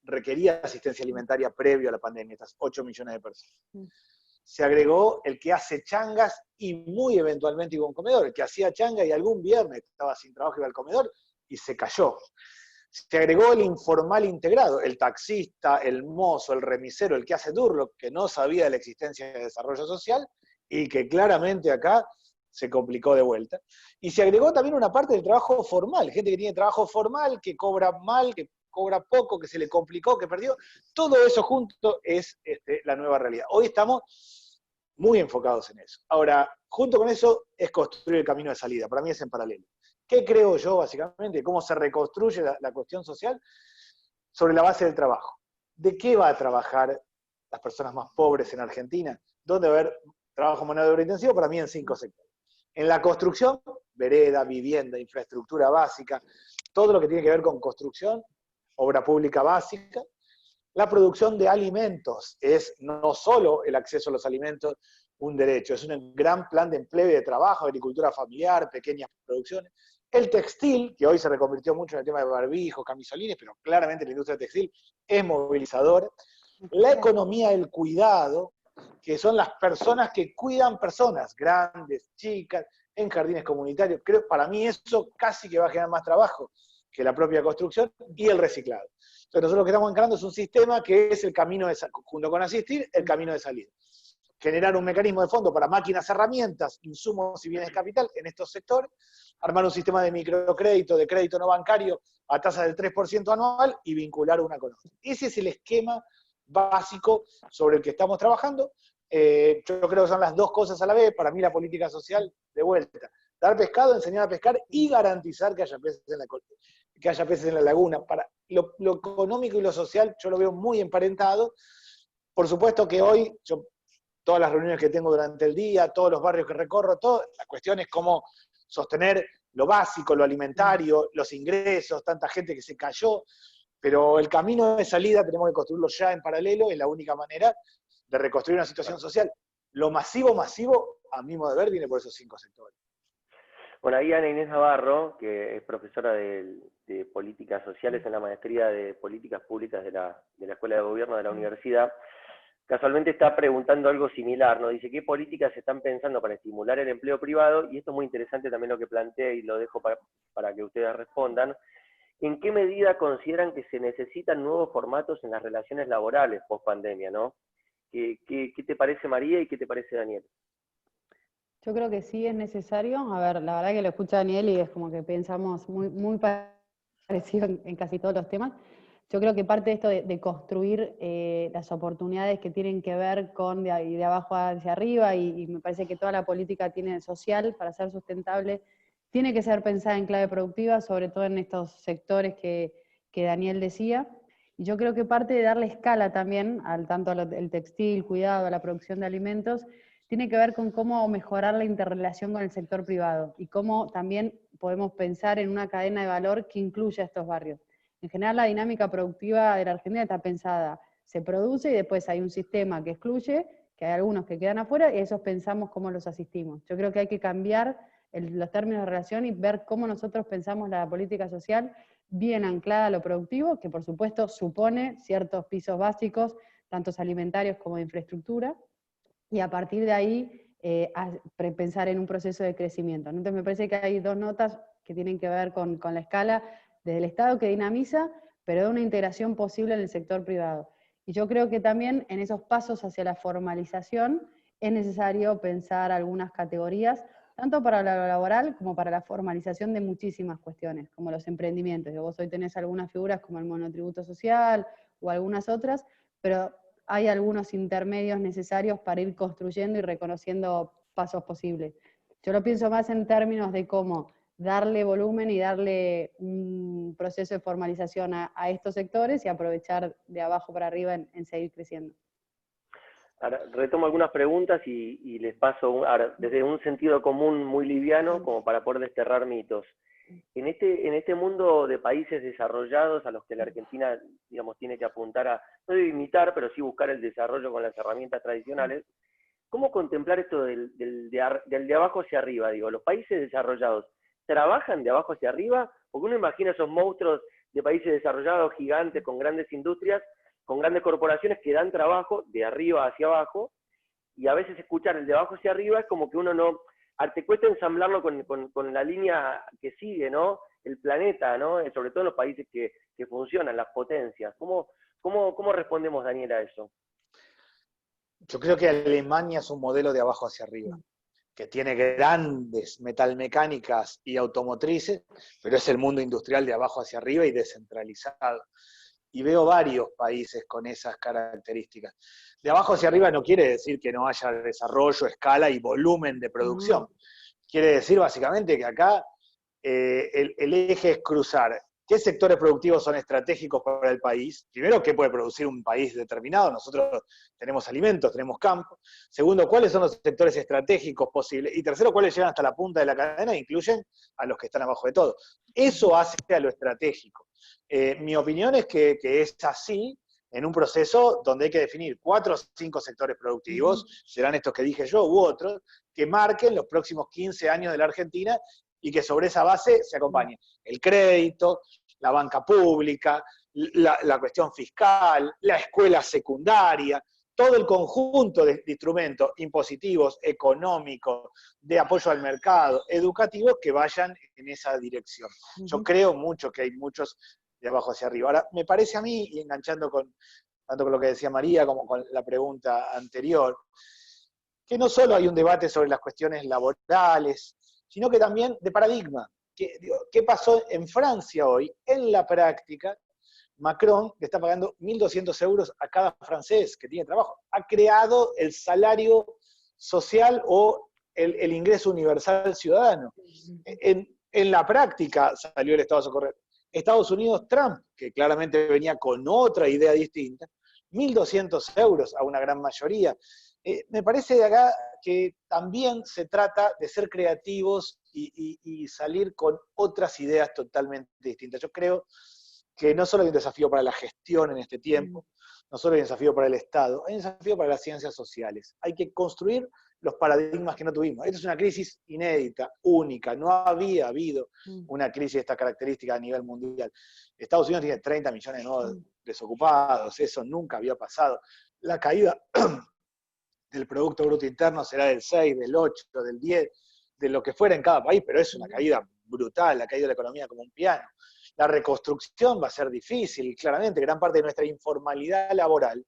requería asistencia alimentaria previo a la pandemia, estas 8 millones de personas. Se agregó el que hace changas y muy eventualmente iba a un comedor, el que hacía changa y algún viernes estaba sin trabajo y iba al comedor y se cayó. Se agregó el informal integrado, el taxista, el mozo, el remisero, el que hace turno, que no sabía de la existencia de desarrollo social y que claramente acá se complicó de vuelta. Y se agregó también una parte del trabajo formal, gente que tiene trabajo formal, que cobra mal, que cobra poco, que se le complicó, que perdió. Todo eso junto es la nueva realidad. Hoy estamos muy enfocados en eso. Ahora, junto con eso es construir el camino de salida. Para mí es en paralelo. ¿Qué creo yo, básicamente? ¿Cómo se reconstruye la cuestión social? Sobre la base del trabajo. ¿De qué va a trabajar las personas más pobres en Argentina? ¿Dónde va a haber trabajo mano de obra intensivo? Para mí en 5 sectores. En la construcción, vereda, vivienda, infraestructura básica, todo lo que tiene que ver con construcción, obra pública básica. La producción de alimentos es no solo el acceso a los alimentos un derecho, es un gran plan de empleo y de trabajo, agricultura familiar, pequeñas producciones. El textil, que hoy se reconvirtió mucho en el tema de barbijos, camisolines, pero claramente la industria textil es movilizadora. La economía del cuidado, que son las personas que cuidan personas, grandes, chicas, en jardines comunitarios. Creo, para mí eso casi que va a generar más trabajo que la propia construcción, y el reciclado. Entonces nosotros lo que estamos encarando es un sistema que es el camino de junto con asistir, el camino de salida. Generar un mecanismo de fondo para máquinas, herramientas, insumos y bienes de capital en estos sectores, armar un sistema de microcrédito, de crédito no bancario a tasa del 3% anual y vincular una con otra. Ese es el esquema básico sobre el que estamos trabajando. Yo creo que son las dos cosas a la vez. Para mí la política social, de vuelta, dar pescado, enseñar a pescar y garantizar que haya peces en la laguna. Para lo económico y lo social yo lo veo muy emparentado. Por supuesto que hoy, todas las reuniones que tengo durante el día, todos los barrios que recorro, la cuestión es cómo sostener lo básico, lo alimentario, los ingresos, tanta gente que se cayó, pero el camino de salida tenemos que construirlo ya en paralelo, es la única manera de reconstruir una situación social. Lo masivo, a mi modo de ver, viene por esos 5 sectores. Bueno, ahí Ana Inés Navarro, que es profesora de Políticas Sociales en la Maestría de Políticas Públicas de la Escuela de Gobierno de la Universidad, casualmente está preguntando algo similar, ¿no? Dice, ¿qué políticas se están pensando para estimular el empleo privado? Y esto es muy interesante también lo que plantea y lo dejo para que ustedes respondan. ¿En qué medida consideran que se necesitan nuevos formatos en las relaciones laborales post-pandemia, ¿no? ¿Qué te parece, María, y qué te parece, Daniel? Yo creo que sí es necesario. A ver, la verdad que lo escucha Daniel y es como que pensamos muy parecido en casi todos los temas. Yo creo que parte de esto de construir las oportunidades que tienen que ver con de abajo hacia arriba, y me parece que toda la política social, para ser sustentable, tiene que ser pensada en clave productiva, sobre todo en estos sectores que Daniel decía. Y yo creo que parte de darle escala también, tanto al textil, cuidado, a la producción de alimentos, tiene que ver con cómo mejorar la interrelación con el sector privado y cómo también podemos pensar en una cadena de valor que incluya estos barrios. En general, la dinámica productiva de la Argentina está pensada, se produce y después hay un sistema que excluye, que hay algunos que quedan afuera, y esos pensamos cómo los asistimos. Yo creo que hay que cambiar los términos de relación y ver cómo nosotros pensamos la política social bien anclada a lo productivo, que por supuesto supone ciertos pisos básicos, tanto alimentarios como de infraestructura, y a partir de ahí pensar en un proceso de crecimiento. Entonces me parece que hay dos notas que tienen que ver con la escala desde el Estado que dinamiza, pero de una integración posible en el sector privado. Y yo creo que también en esos pasos hacia la formalización es necesario pensar algunas categorías, tanto para lo laboral como para la formalización de muchísimas cuestiones, como los emprendimientos. Vos hoy tenés algunas figuras como el monotributo social o algunas otras, pero hay algunos intermedios necesarios para ir construyendo y reconociendo pasos posibles. Yo lo pienso más en términos de cómo darle volumen y darle un proceso de formalización a estos sectores y aprovechar de abajo para arriba en seguir creciendo. Ahora, retomo algunas preguntas y les paso ahora, desde un sentido común muy liviano, como para poder desterrar mitos. En este mundo de países desarrollados a los que la Argentina, digamos, tiene que apuntar a, no debe imitar, pero sí buscar el desarrollo con las herramientas tradicionales, ¿cómo contemplar esto del de abajo hacia arriba? Digo, ¿los países desarrollados trabajan de abajo hacia arriba? Porque uno imagina esos monstruos de países desarrollados gigantes con grandes industrias, con grandes corporaciones que dan trabajo de arriba hacia abajo, y a veces escuchar el de abajo hacia arriba es como que uno no, te cuesta ensamblarlo con la línea que sigue, ¿no? El planeta, ¿no? Sobre todo en los países que funcionan, las potencias. ¿Cómo respondemos, Daniel, a eso? Yo creo que Alemania es un modelo de abajo hacia arriba, que tiene grandes metalmecánicas y automotrices, pero es el mundo industrial de abajo hacia arriba y descentralizado. Y veo varios países con esas características. De abajo hacia arriba no quiere decir que no haya desarrollo, escala y volumen de producción. Quiere decir básicamente que acá el eje es cruzar qué sectores productivos son estratégicos para el país. Primero, qué puede producir un país determinado. Nosotros tenemos alimentos, tenemos campo. Segundo, cuáles son los sectores estratégicos posibles. Y tercero, cuáles llegan hasta la punta de la cadena e incluyen a los que están abajo de todo. Eso hace a lo estratégico. Mi opinión es que es así en un proceso donde hay que definir 4 o 5 sectores productivos, serán estos que dije yo u otros, que marquen los próximos 15 años de la Argentina y que sobre esa base se acompañe el crédito, la banca pública, la cuestión fiscal, la escuela secundaria, todo el conjunto de instrumentos impositivos, económicos, de apoyo al mercado, educativos, que vayan en esa dirección. Yo creo mucho que hay muchos de abajo hacia arriba. Ahora, me parece a mí, y enganchando tanto con lo que decía María como con la pregunta anterior, que no solo hay un debate sobre las cuestiones laborales, sino que también de paradigma. ¿Qué pasó en Francia hoy? En la práctica, Macron le está pagando 1.200 euros a cada francés que tiene trabajo. Ha creado el salario social o el ingreso universal ciudadano. En la práctica salió el Estado a socorrer. Estados Unidos, Trump, que claramente venía con otra idea distinta, 1.200 euros a una gran mayoría. Me parece de acá que también se trata de ser creativos y salir con otras ideas totalmente distintas. Yo creo que no solo hay un desafío para la gestión en este tiempo, no solo hay un desafío para el Estado, hay un desafío para las ciencias sociales. Hay que construir los paradigmas que no tuvimos. Esta es una crisis inédita, única, no había habido una crisis de esta característica a nivel mundial. Estados Unidos tiene 30 millones de nuevos desocupados, eso nunca había pasado. La caída del Producto Bruto Interno será del 6, del 8, del 10, de lo que fuera en cada país, pero es una caída brutal, la caída de la economía como un piano. La reconstrucción va a ser difícil, claramente, gran parte de nuestra informalidad laboral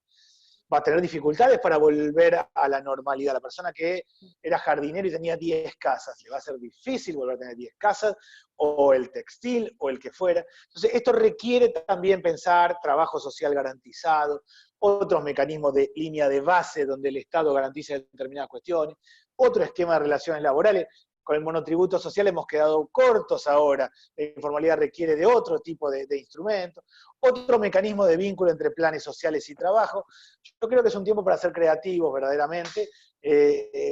va a tener dificultades para volver a la normalidad. La persona que era jardinero y tenía 10 casas, le va a ser difícil volver a tener 10 casas, o el textil, o el que fuera. Entonces, esto requiere también pensar trabajo social garantizado, otros mecanismos de línea de base donde el Estado garantiza determinadas cuestiones, otro esquema de relaciones laborales. Con el monotributo social hemos quedado cortos ahora, la informalidad requiere de otro tipo de instrumentos, otro mecanismo de vínculo entre planes sociales y trabajo. Yo creo que es un tiempo para ser creativos verdaderamente.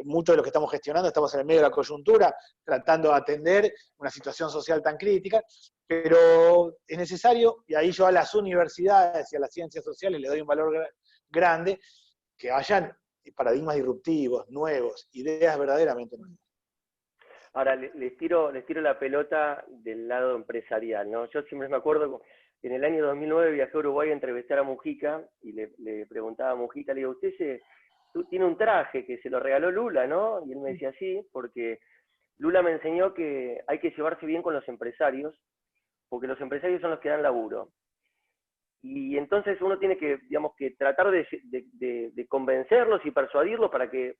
Muchos de los que estamos gestionando estamos en el medio de la coyuntura, tratando de atender una situación social tan crítica, pero es necesario, y ahí yo a las universidades y a las ciencias sociales le doy un valor grande, que hayan paradigmas disruptivos, nuevos, ideas verdaderamente nuevas. Ahora, les tiro la pelota del lado empresarial, ¿no? Yo siempre me acuerdo, en el año 2009 viajé a Uruguay a entrevistar a Mujica, y le preguntaba a Mujica, le digo, tú tiene un traje que se lo regaló Lula, ¿no? Y él me decía, sí, porque Lula me enseñó que hay que llevarse bien con los empresarios, porque los empresarios son los que dan laburo. Y entonces uno tiene que, digamos, que tratar de convencerlos y persuadirlos para que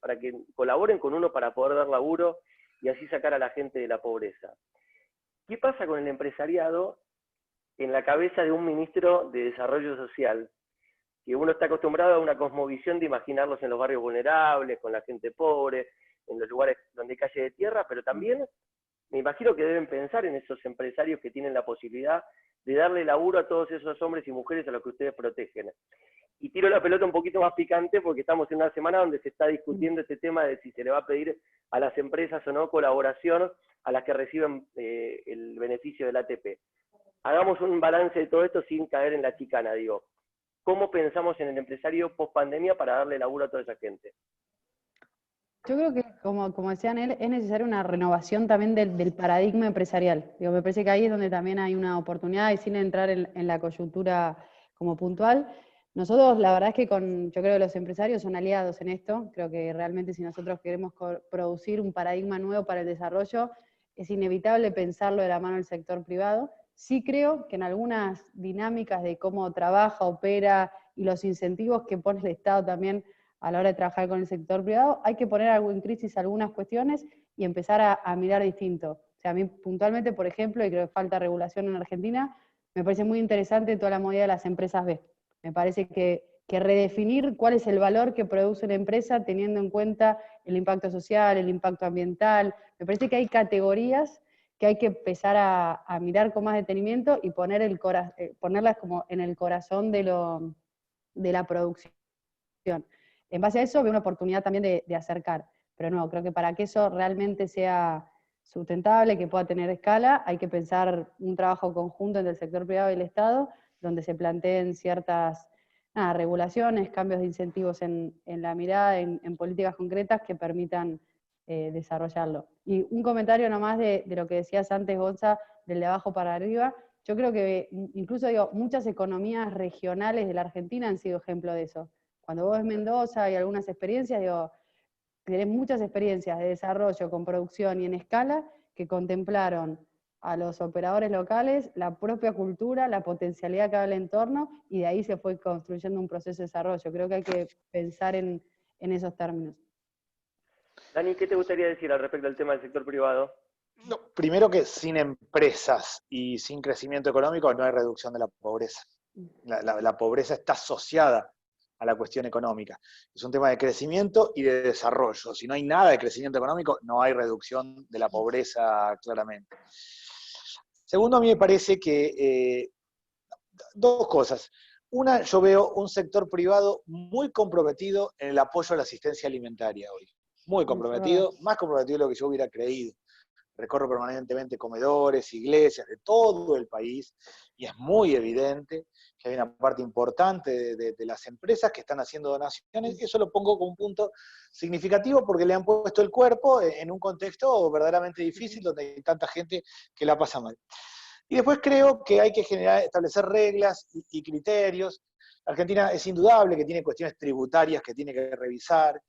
colaboren con uno para poder dar laburo y así sacar a la gente de la pobreza. ¿Qué pasa con el empresariado en la cabeza de un ministro de Desarrollo Social? Que uno está acostumbrado a una cosmovisión de imaginarlos en los barrios vulnerables, con la gente pobre, en los lugares donde hay calle de tierra, pero también me imagino que deben pensar en esos empresarios que tienen la posibilidad de darle laburo a todos esos hombres y mujeres a los que ustedes protegen. Y tiro la pelota un poquito más picante porque estamos en una semana donde se está discutiendo este tema de si se le va a pedir a las empresas o no colaboración a las que reciben el beneficio del ATP. Hagamos un balance de todo esto sin caer en la chicana, digo. ¿Cómo pensamos en el empresario post pandemia para darle laburo a toda esa gente? Yo creo que, como decían él, es necesaria una renovación también del paradigma empresarial. Digo, me parece que ahí es donde también hay una oportunidad, y sin entrar en la coyuntura como puntual. Nosotros, la verdad es que yo creo que los empresarios son aliados en esto. Creo que realmente si nosotros queremos producir un paradigma nuevo para el desarrollo, es inevitable pensarlo de la mano del sector privado. Sí creo que en algunas dinámicas de cómo trabaja, opera y los incentivos que pone el Estado también a la hora de trabajar con el sector privado, hay que poner en crisis algunas cuestiones y empezar a mirar distinto. O sea, a mí puntualmente, por ejemplo, y creo que falta regulación en Argentina, me parece muy interesante toda la movida de las empresas B. Me parece que redefinir cuál es el valor que produce una empresa teniendo en cuenta el impacto social, el impacto ambiental. Me parece que hay categorías que hay que empezar a mirar con más detenimiento y ponerlas como en el corazón de la producción. En base a eso veo una oportunidad también de acercar. Pero no, creo que para que eso realmente sea sustentable, que pueda tener escala, hay que pensar un trabajo conjunto entre el sector privado y el Estado, donde se planteen ciertas regulaciones, cambios de incentivos en la mirada, en políticas concretas que permitan desarrollarlo. Y un comentario nomás de lo que decías antes, Gonza, del de abajo para arriba. Yo creo que incluso muchas economías regionales de la Argentina han sido ejemplo de eso. Cuando vos ves Mendoza y algunas experiencias, tenés muchas experiencias de desarrollo con producción y en escala que contemplaron a los operadores locales, la propia cultura, la potencialidad que da el entorno, y de ahí se fue construyendo un proceso de desarrollo. Creo que hay que pensar en esos términos. Dani, ¿qué te gustaría decir al respecto del tema del sector privado? No, primero que sin empresas y sin crecimiento económico no hay reducción de la pobreza. La pobreza está asociada a la cuestión económica. Es un tema de crecimiento y de desarrollo. Si no hay nada de crecimiento económico, no hay reducción de la pobreza claramente. Segundo, a mí me parece que dos cosas. Una, yo veo un sector privado muy comprometido en el apoyo a la asistencia alimentaria hoy. Muy comprometido, más comprometido de lo que yo hubiera creído. Recorro permanentemente comedores, iglesias de todo el país, y es muy evidente que hay una parte importante de las empresas que están haciendo donaciones. Eso lo pongo como un punto significativo porque le han puesto el cuerpo en un contexto verdaderamente difícil donde hay tanta gente que la pasa mal. Y después creo que hay que establecer reglas y criterios. Argentina es indudable que tiene cuestiones tributarias que tiene que revisar,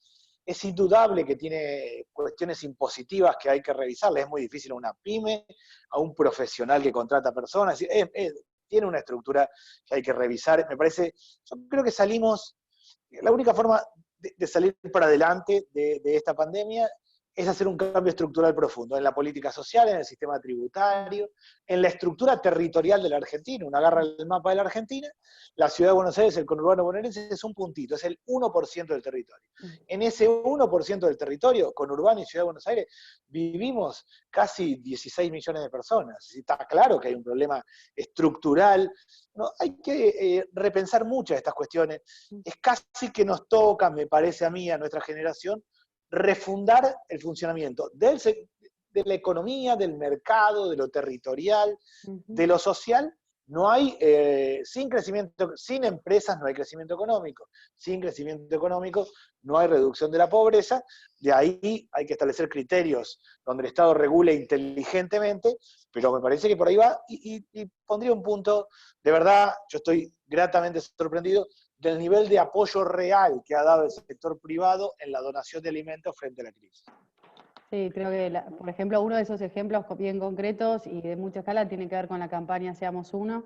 es indudable que tiene cuestiones impositivas que hay que revisarle. Es muy difícil a una pyme, a un profesional que contrata personas. Tiene una estructura que hay que revisar. Me parece, yo creo que salimos, la única forma de salir para adelante de esta pandemia es hacer un cambio estructural profundo en la política social, en el sistema tributario, en la estructura territorial de la Argentina. Uno agarra el mapa de la Argentina, la ciudad de Buenos Aires, el conurbano bonaerense, es un puntito, es el 1% del territorio. En ese 1% del territorio, conurbano y ciudad de Buenos Aires, vivimos casi 16 millones de personas. Está claro que hay un problema estructural. No, hay que repensar muchas de estas cuestiones. Es casi que nos toca, me parece a mí, a nuestra generación, refundar el funcionamiento de la economía, del mercado, de lo territorial, de lo social. No hay, sin crecimiento, sin empresas no hay crecimiento económico. Sin crecimiento económico no hay reducción de la pobreza. De ahí hay que establecer criterios donde el Estado regule inteligentemente, pero me parece que por ahí va, y pondría un punto, de verdad, yo estoy gratamente sorprendido del nivel de apoyo real que ha dado el sector privado en la donación de alimentos frente a la crisis. Sí, creo que, por ejemplo, uno de esos ejemplos bien concretos y de mucha escala tiene que ver con la campaña Seamos Uno,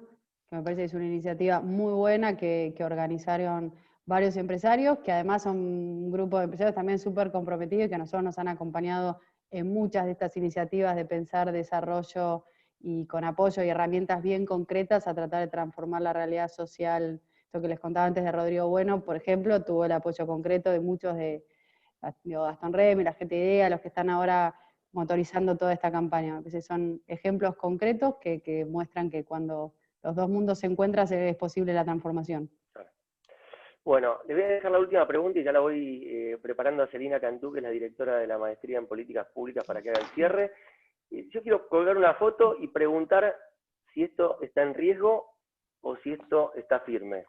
que me parece que es una iniciativa muy buena que organizaron varios empresarios, que además son un grupo de empresarios también súper comprometidos y que a nosotros nos han acompañado en muchas de estas iniciativas de pensar desarrollo y con apoyo y herramientas bien concretas a tratar de transformar la realidad social. Lo que les contaba antes de Rodrigo Bueno, por ejemplo, tuvo el apoyo concreto de muchos de Gastón Remy, la gente IDEA, los que están ahora motorizando toda esta campaña. Son ejemplos concretos que muestran que cuando los dos mundos se encuentran es posible la transformación. Bueno, les voy a dejar la última pregunta y ya la voy preparando a Celina Cantú, que es la directora de la Maestría en Políticas Públicas, para que haga el cierre. Yo quiero colgar una foto y preguntar si esto está en riesgo o si esto está firme.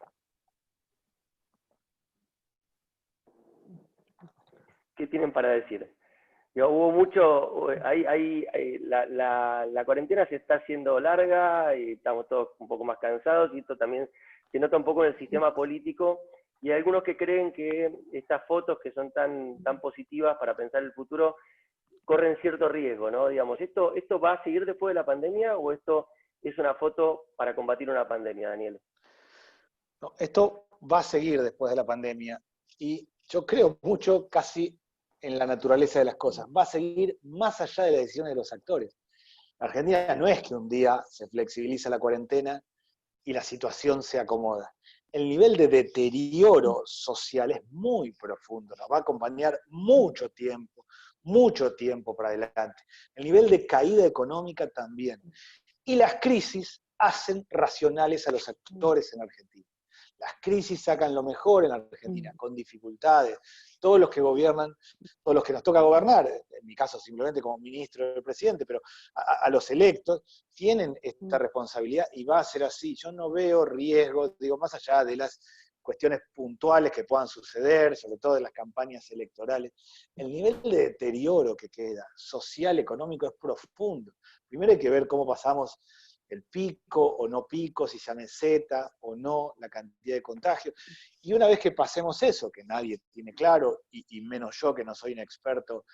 ¿Qué tienen para decir? Hubo mucho, la cuarentena se está haciendo larga y estamos todos un poco más cansados, y esto también se nota un poco en el sistema político, y hay algunos que creen que estas fotos que son tan positivas para pensar el futuro corren cierto riesgo, ¿no? Digamos, ¿esto va a seguir después de la pandemia o esto es una foto para combatir una pandemia, Daniel? No, esto va a seguir después de la pandemia, y yo creo mucho casi en la naturaleza de las cosas. Va a seguir más allá de las decisiones de los actores. Argentina no es que un día se flexibiliza la cuarentena y la situación se acomoda. El nivel de deterioro social es muy profundo, nos va a acompañar mucho tiempo para adelante. El nivel de caída económica también. Y las crisis hacen racionales a los actores en Argentina. Las crisis sacan lo mejor en Argentina, con dificultades. Todos los que gobiernan, todos los que nos toca gobernar, en mi caso simplemente como ministro del presidente, pero a los electos, tienen esta responsabilidad y va a ser así. Yo no veo riesgos, digo, más allá de las cuestiones puntuales que puedan suceder, sobre todo en las campañas electorales. El nivel de deterioro que queda, social, económico, es profundo. Primero hay que ver cómo pasamos el pico o no pico, si se ameseta o no la cantidad de contagios. Y una vez que pasemos eso, que nadie tiene claro, y menos yo que no soy un experto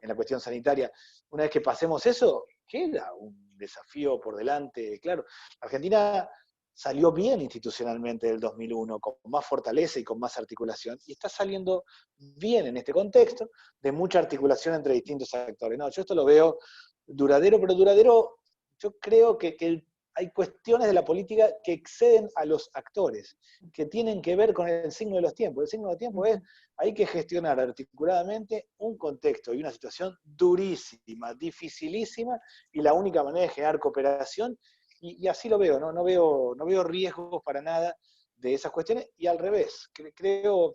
en la cuestión sanitaria, una vez que pasemos eso, queda un desafío por delante. Claro, Argentina salió bien institucionalmente del 2001, con más fortaleza y con más articulación, y está saliendo bien en este contexto de mucha articulación entre distintos actores. No, yo esto lo veo duradero, pero duradero. Yo creo que el hay cuestiones de la política que exceden a los actores, que tienen que ver con el signo de los tiempos. El signo de los tiempos es, hay que gestionar articuladamente un contexto y una situación durísima, dificilísima, y la única manera es generar cooperación, y así lo veo, ¿no? No veo riesgos para nada de esas cuestiones, y al revés, creo,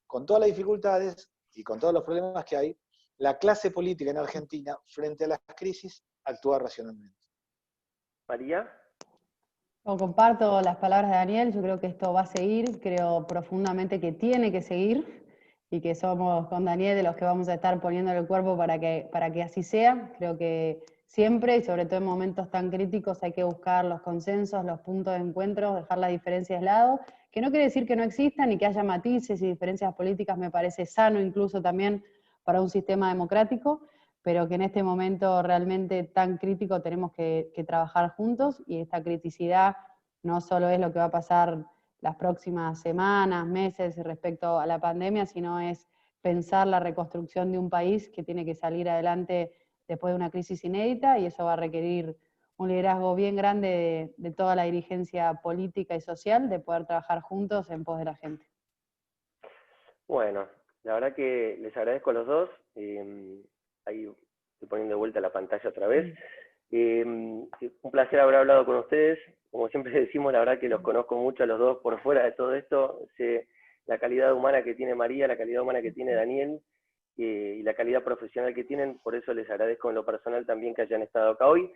con todas las dificultades y con todos los problemas que hay, la clase política en Argentina, frente a las crisis, actúa racionalmente. María. Comparto las palabras de Daniel, yo creo que esto va a seguir, creo profundamente que tiene que seguir y que somos con Daniel de los que vamos a estar poniendo el cuerpo para que así sea. Creo que siempre, y sobre todo en momentos tan críticos, hay que buscar los consensos, los puntos de encuentro, dejar las diferencias de lado, que no quiere decir que no existan y que haya matices y diferencias políticas, me parece sano incluso también para un sistema democrático, pero que en este momento realmente tan crítico tenemos que trabajar juntos, y esta criticidad no solo es lo que va a pasar las próximas semanas, meses respecto a la pandemia, sino es pensar la reconstrucción de un país que tiene que salir adelante después de una crisis inédita, y eso va a requerir un liderazgo bien grande de toda la dirigencia política y social, de poder trabajar juntos en pos de la gente. Bueno, la verdad que les agradezco a los dos. Ahí estoy poniendo de vuelta la pantalla otra vez. Un placer haber hablado con ustedes. Como siempre decimos, la verdad que los conozco mucho a los dos por fuera de todo esto. Sé la calidad humana que tiene María, la calidad humana que tiene Daniel, y la calidad profesional que tienen. Por eso les agradezco en lo personal también que hayan estado acá hoy.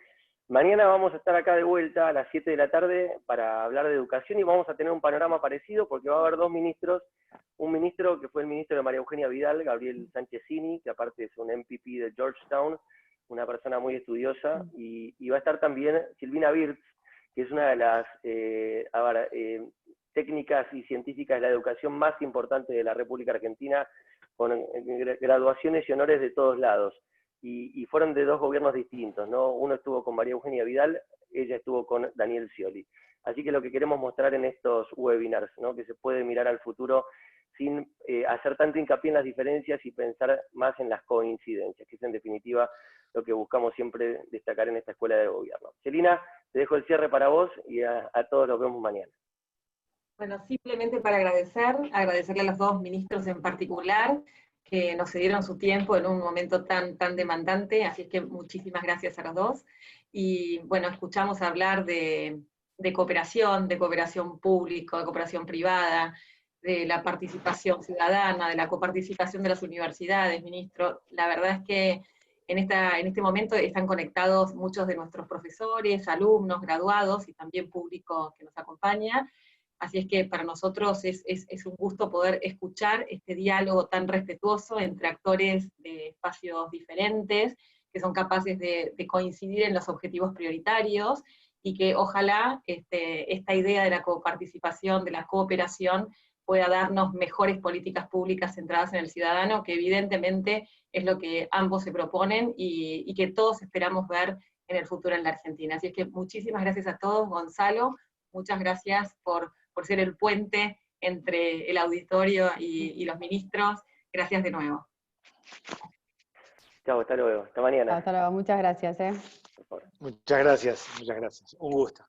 Mañana vamos a estar acá de vuelta a las 7 de la tarde para hablar de educación, y vamos a tener un panorama parecido porque va a haber dos ministros. Un ministro que fue el ministro de María Eugenia Vidal, Gabriel Sánchezini, que aparte es un MPP de Georgetown, una persona muy estudiosa, y va a estar también Silvina Birz, que es una de las técnicas y científicas de la educación más importantes de la República Argentina, con graduaciones y honores de todos lados. Y fueron de dos gobiernos distintos, ¿no? Uno estuvo con María Eugenia Vidal, ella estuvo con Daniel Scioli. Así que lo que queremos mostrar en estos webinars, ¿no? Que se puede mirar al futuro sin hacer tanto hincapié en las diferencias y pensar más en las coincidencias, que es en definitiva lo que buscamos siempre destacar en esta escuela de gobierno. Celina, te dejo el cierre para vos, y a todos los vemos mañana. Bueno, simplemente para agradecerle a los dos ministros en particular, que nos cedieron su tiempo en un momento tan demandante, así es que muchísimas gracias a los dos. Y bueno, escuchamos hablar de cooperación pública, de cooperación privada, de la participación ciudadana, de la coparticipación de las universidades, ministro. La verdad es que en este momento están conectados muchos de nuestros profesores, alumnos, graduados y también público que nos acompaña. Así es que para nosotros es un gusto poder escuchar este diálogo tan respetuoso entre actores de espacios diferentes, que son capaces de coincidir en los objetivos prioritarios, y que ojalá esta idea de la coparticipación, de la cooperación, pueda darnos mejores políticas públicas centradas en el ciudadano, que evidentemente es lo que ambos se proponen y que todos esperamos ver en el futuro en la Argentina. Así es que muchísimas gracias a todos. Gonzalo, muchas gracias por ser el puente entre el auditorio y los ministros. Gracias de nuevo. Chao, hasta luego. Hasta mañana. Hasta luego, muchas gracias. Muchas gracias, muchas gracias. Un gusto.